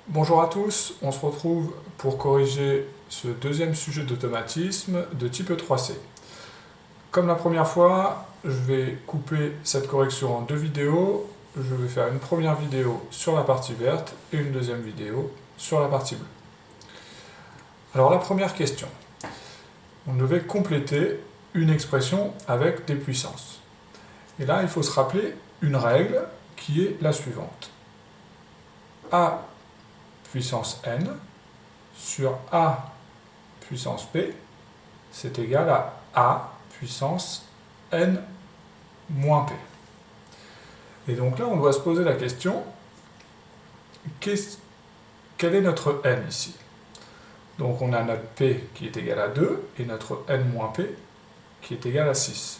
Bonjour à tous, on se retrouve pour corriger ce deuxième sujet d'automatisme de type E3C. Comme la première fois, je vais couper cette correction en deux vidéos. Je vais faire une première vidéo sur la partie verte et une deuxième vidéo sur la partie bleue. Alors la première question, on devait compléter une expression avec des puissances. Et là, il faut se rappeler une règle qui est la suivante. A puissance n sur A puissance p, c'est égal à A puissance n moins p. Et donc là, on doit se poser la question, quel est notre n ici? Donc on a notre p qui est égal à 2 et notre n moins p qui est égal à 6.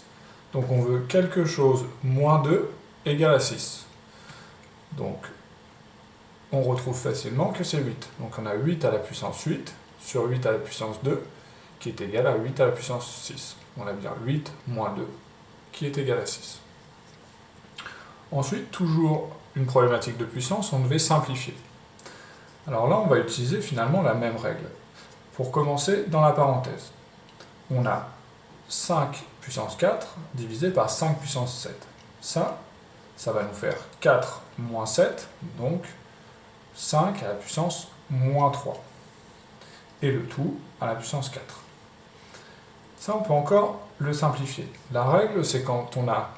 Donc on veut quelque chose moins 2 égale à 6. Donc on retrouve facilement que c'est 8. Donc on a 8 à la puissance 8 sur 8 à la puissance 2 qui est égal à 8 à la puissance 6. On a bien 8 moins 2 qui est égal à 6. Ensuite, toujours une problématique de puissance, on devait simplifier. Alors là, on va utiliser finalement la même règle. Pour commencer, dans la parenthèse, on a 5 puissance 4 divisé par 5 puissance 7. Ça va nous faire 4 moins 7, donc 5 à la puissance moins 3. Et le tout à la puissance 4. Ça, on peut encore le simplifier. La règle, c'est quand on a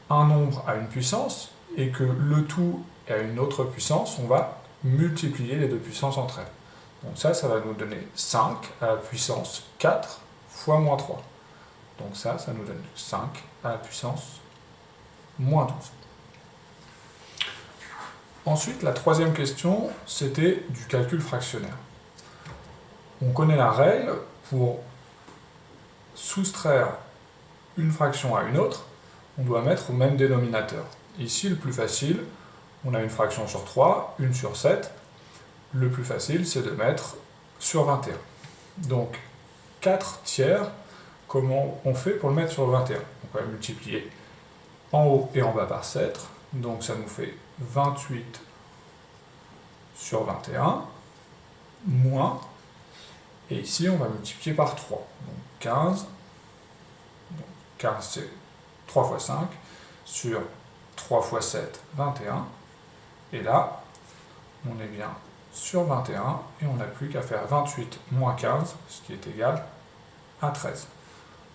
un nombre à une puissance et que le tout est à une autre puissance, on va multiplier les deux puissances entre elles. Donc ça va nous donner 5 à la puissance 4 fois moins 3. Donc ça nous donne 5 à la puissance moins 12. Ensuite, la troisième question, c'était du calcul fractionnaire. On connaît la règle pour soustraire une fraction à une autre, on doit mettre au même dénominateur. Ici, le plus facile, on a une fraction sur 3, une sur 7. Le plus facile, c'est de mettre sur 21. Donc, 4 tiers, comment on fait pour le mettre sur 21? On va multiplier en haut et en bas par 7. Donc, ça nous fait 28 sur 21, moins, et ici, on va multiplier par 3. Donc, 15. Donc, 15, c'est 3 fois 5, sur 3 fois 7, 21. Et là, on est bien sur 21, et on n'a plus qu'à faire 28 moins 15, ce qui est égal à 13.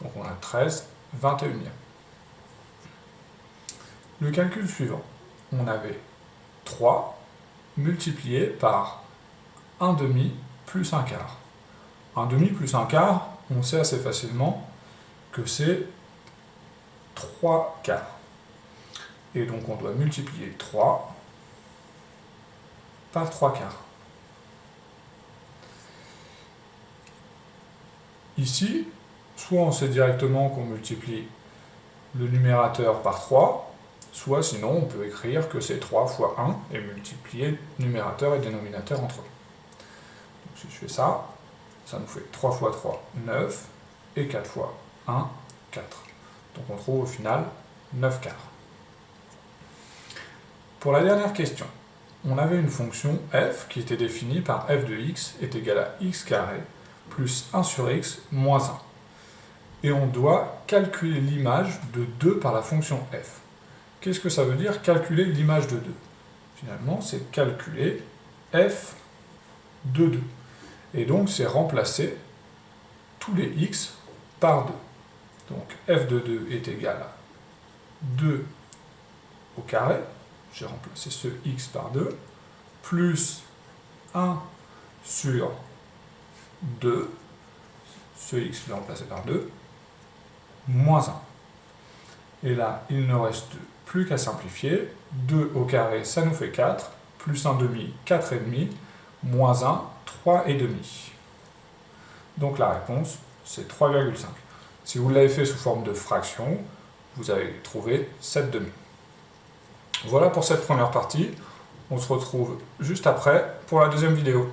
Donc on a 13 21e. Le calcul suivant, on avait 3 multiplié par 1 demi plus 1 quart. 1 demi plus 1 quart, on sait assez facilement que c'est 3 quarts. Et donc on doit multiplier 3 par 3 quarts. Ici, soit on sait directement qu'on multiplie le numérateur par 3, soit sinon on peut écrire que c'est 3 fois 1 et multiplier numérateur et dénominateur entre eux. Donc si je fais ça, ça nous fait 3 fois 3, 9, et 4 fois 1, 4. Donc on trouve au final 9 quarts. Pour la dernière question, on avait une fonction f qui était définie par f de x est égal à x carré plus 1 sur x moins 1. Et on doit calculer l'image de 2 par la fonction f. Qu'est-ce que ça veut dire calculer l'image de 2? Finalement, c'est calculer f de 2. Et donc, c'est remplacer tous les x par 2. Donc, f de 2 est égal à 2 au carré, j'ai remplacé ce x par 2, plus 1 sur 2, ce x je l'ai remplacé par 2, moins 1. Et là, il ne reste plus qu'à simplifier. 2 au carré, ça nous fait 4, plus 1 demi, 4 et demi, moins 1, 3 et demi. Donc la réponse, c'est 3,5. Si vous l'avez fait sous forme de fraction, vous avez trouvé 7 demi. Voilà pour cette première partie. On se retrouve juste après pour la deuxième vidéo.